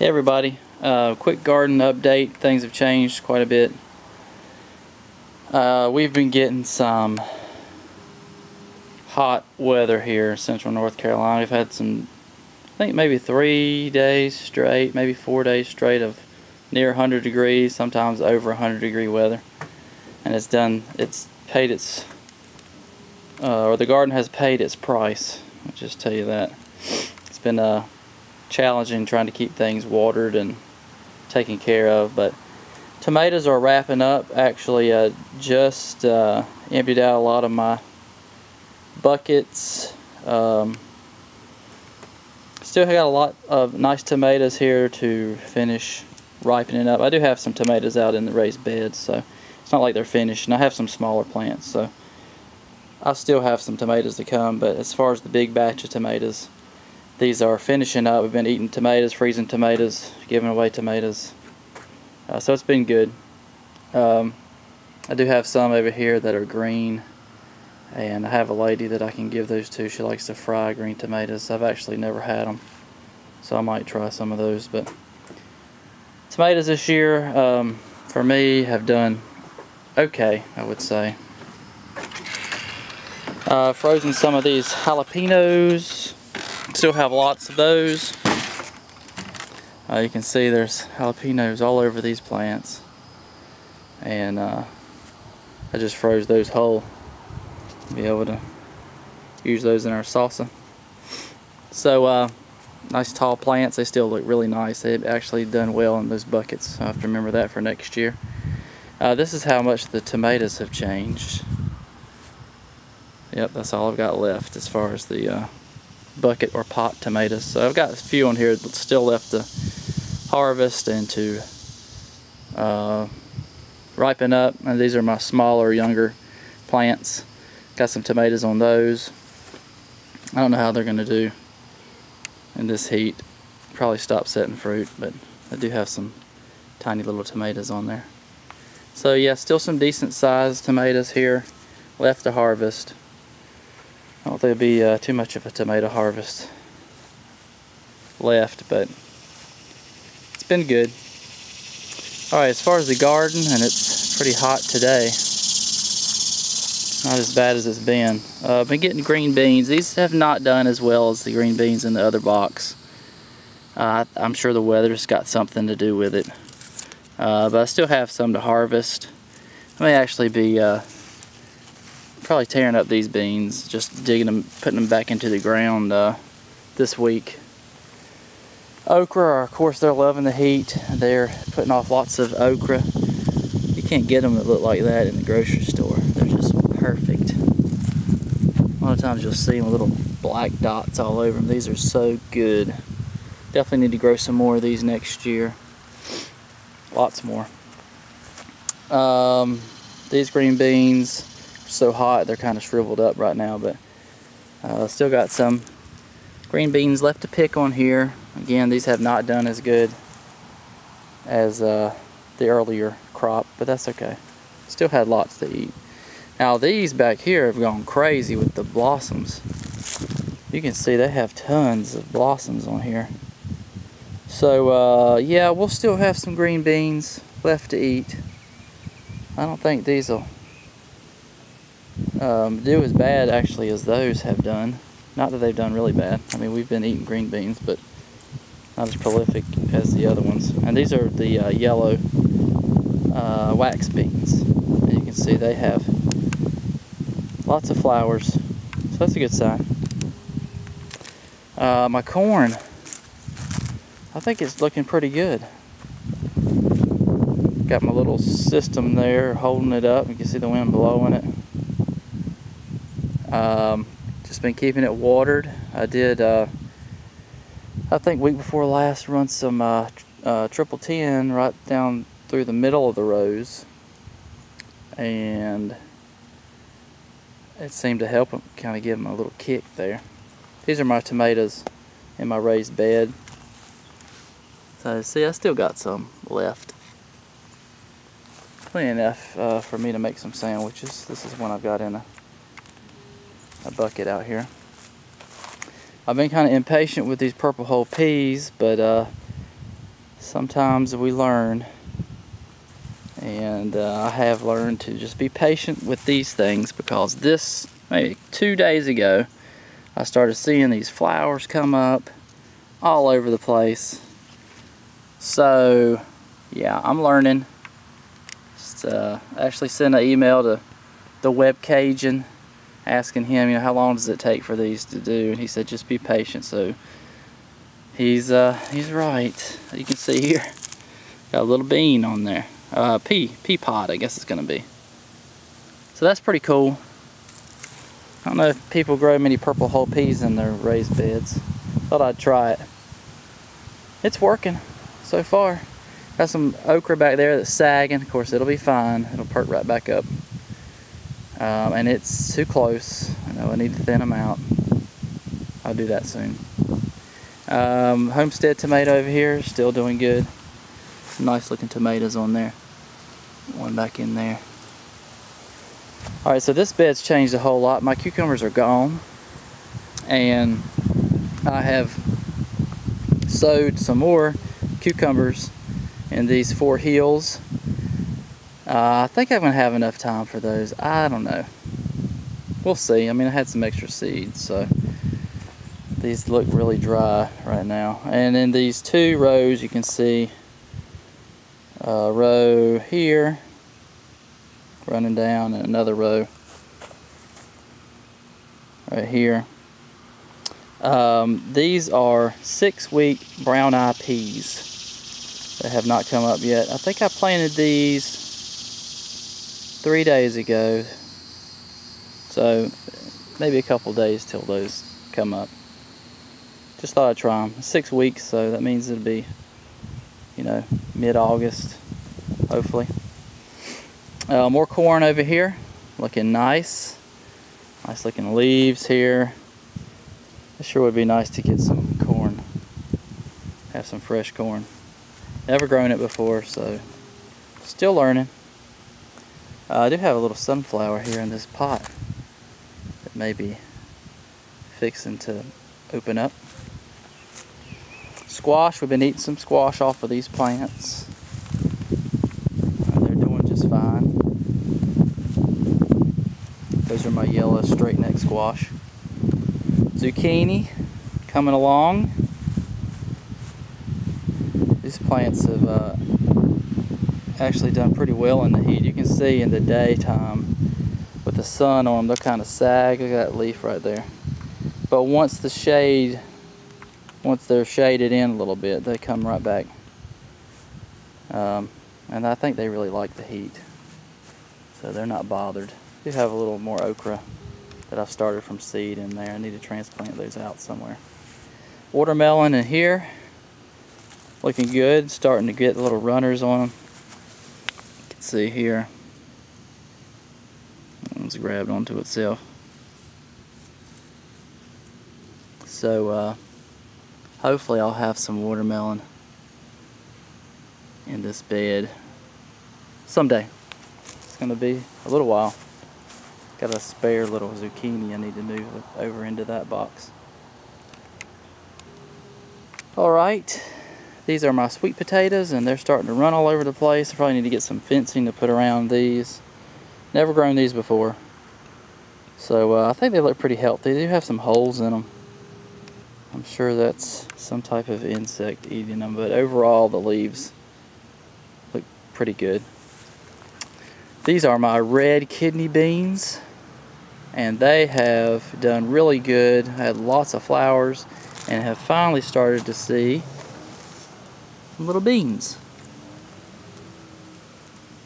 Hey everybody, quick garden update. Things have changed quite a bit. We've been getting some hot weather here in central North Carolina. We've had some, I think maybe 3 days straight, maybe 4 days straight of near 100 degrees, sometimes over 100 degree weather. And it's paid its, or the garden has paid its price. I'll just tell you that. It's been challenging trying to keep things watered and taken care of, but tomatoes are wrapping up. Actually, just emptied out a lot of my buckets. Still got a lot of nice tomatoes here to finish ripening up. I do have some tomatoes out in the raised beds, so it's not like they're finished, and I have some smaller plants, so I still have some tomatoes to come. But as far as the big batch of tomatoes, these are finishing up. We've been eating tomatoes, freezing tomatoes, giving away tomatoes. So it's been good. I do have some over here that are green, and I have a lady that I can give those to. She likes to fry green tomatoes. I've actually never had them, so I might try some of those. But tomatoes this year, for me, have done okay, I would say. Frozen some of these jalapenos. Still have lots of those. You can see there's jalapenos all over these plants, and I just froze those whole. Be able to use those in our salsa. So nice tall plants. They still look really nice. They've actually done well in those buckets, so I have to remember that for next year. This is how much the tomatoes have changed. Yep, that's all I've got left as far as the bucket or pot tomatoes. So I've got a few on here that still left to harvest and to ripen up, and these are my smaller, younger plants. Got some tomatoes on those. I don't know how they're going to do in this heat. Probably stop setting fruit, but I do have some tiny little tomatoes on there. So yeah, still some decent sized tomatoes here left to harvest. I don't think there'll be too much of a tomato harvest left, but it's been good. Alright, as far as the garden, and it's pretty hot today. Not as bad as it's been. I've been getting green beans. These have not done as well as the green beans in the other box. I'm sure the weather's got something to do with it. But I still have some to harvest. I may actually be probably tearing up these beans, just digging them, putting them back into the ground this week. Okra, of course, they're loving the heat. They're putting off lots of okra. You can't get them that look like that in the grocery store. They're just perfect. A lot of times you'll see them with little black dots all over them. These are so good. Definitely need to grow some more of these next year. Lots more. These green beans, so hot they're kind of shriveled up right now, but still got some green beans left to pick on here. Again, these have not done as good as the earlier crop, but that's okay. Still had lots to eat. Now these back here have gone crazy with the blossoms. You can see they have tons of blossoms on here. So yeah, we'll still have some green beans left to eat. I don't think these will do as bad actually as those have done. Not that they've done really bad. I mean, we've been eating green beans, but not as prolific as the other ones. And these are the yellow wax beans. And you can see they have lots of flowers, so that's a good sign. My corn, I think it's looking pretty good. Got my little system there holding it up. You can see the wind blowing it. Just been keeping it watered. I did, I think week before last, run some triple 10 right down through the middle of the rows, and it seemed to help them, kind of give them a little kick there. These are my tomatoes in my raised bed. So see, I still got some left. Plenty enough for me to make some sandwiches. This is one I've got in a bucket out here. I've been kind of impatient with these purple hull peas, but sometimes we learn, and I have learned to just be patient with these things, because this, maybe 2 days ago, I started seeing these flowers come up all over the place. So yeah, I'm learning. Just actually sent an email to the Web Cajun asking him, how long does it take for these to do, and he said just be patient. So he's right. You can see here, got a little bean on there, pea pod I guess it's gonna be. So that's pretty cool. I don't know if people grow many purple hull peas in their raised beds. Thought I'd try it. It's working so far. Got some okra back there that's sagging. Of course, it'll be fine. It'll perk right back up. And it's too close. I know I need to thin them out. I'll do that soon. Homestead tomato over here, still doing good. Some nice looking tomatoes on there. One back in there. Alright, so this bed's changed a whole lot. My cucumbers are gone. And I have sowed some more cucumbers in these 4 hills. I think I'm going to have enough time for those. I don't know. We'll see. I mean, I had some extra seeds, so these look really dry right now. And in these 2 rows, you can see a row here running down, and another row right here. These are 6-week brown eye peas that have not come up yet. I think I planted these 3 days ago, so maybe a couple days till those come up. Just thought I'd try them. 6 weeks, so that means it'll be, mid-August, hopefully. More corn over here, looking nice. Nice looking leaves here. It sure would be nice to get some corn. Have some fresh corn. Never grown it before, so still learning. I do have a little sunflower here in this pot that may be fixing to open up. Squash, we've been eating some squash off of these plants. They're doing just fine. Those are my yellow straight neck squash. Zucchini coming along. These plants have actually done pretty well in the heat. You can see in the daytime with the sun on them, they're kind of sag. Look at that leaf right there. But once they're shaded in a little bit, they come right back. And I think they really like the heat, so they're not bothered. I do have a little more okra that I've started from seed in there. I need to transplant those out somewhere. Watermelon in here, looking good, starting to get little runners on them. You can see here, it's grabbed onto itself. So hopefully I'll have some watermelon in this bed someday. It's gonna be a little while. Got a spare little zucchini I need to move over into that box. Alright, these are my sweet potatoes, and they're starting to run all over the place. I probably need to get some fencing to put around these. Never grown these before. So I think they look pretty healthy. They do have some holes in them. I'm sure that's some type of insect eating them, but overall the leaves look pretty good. These are my red kidney beans, and they have done really good. Had lots of flowers and have finally started to see some little beans.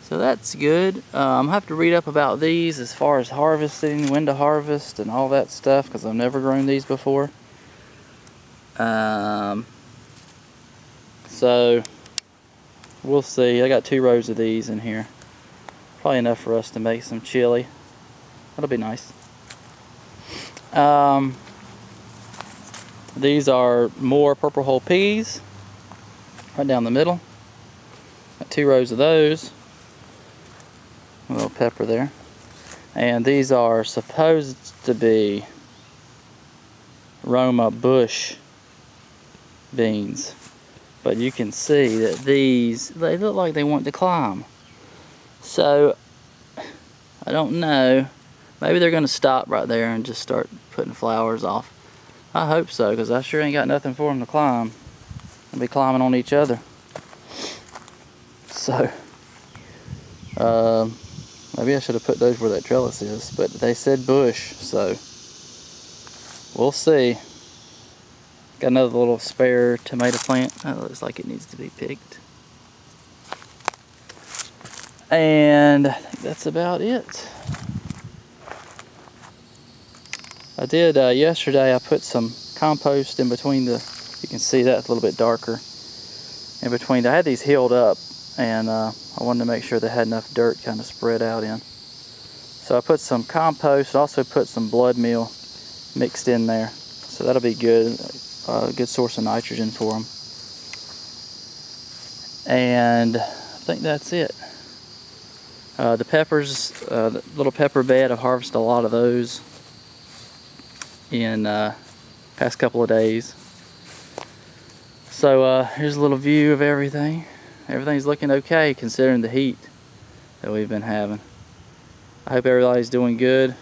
So that's good. I'm gonna have to read up about these as far as harvesting, when to harvest, and all that stuff, because I've never grown these before. So we'll see. I got 2 rows of these in here. Probably enough for us to make some chili. That'll be nice. These are more purple hull peas right down the middle. Got 2 rows of those. A little pepper there. And these are supposed to be Roma bush beans. But you can see that these, they look like they want to climb. So, I don't know. Maybe they're going to stop right there and just start putting flowers off. I hope so, because I sure ain't got nothing for them to climb. They'll be climbing on each other. So, maybe I should have put those where that trellis is, but they said bush, so we'll see. Got another little spare tomato plant. That looks like it needs to be picked. And I think that's about it. I did yesterday, I put some compost in between the, you can see that's a little bit darker. In between, I had these healed up, and I wanted to make sure they had enough dirt kind of spread out in. So I put some compost, also put some blood meal mixed in there. So that'll be good, a good source of nitrogen for them. And I think that's it. The peppers, the little pepper bed, I've harvested a lot of those in past couple of days. So here's a little view of everything. Everything's looking okay considering the heat that we've been having. I hope everybody's doing good.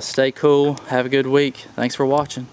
Stay cool. Have a good week. Thanks for watching.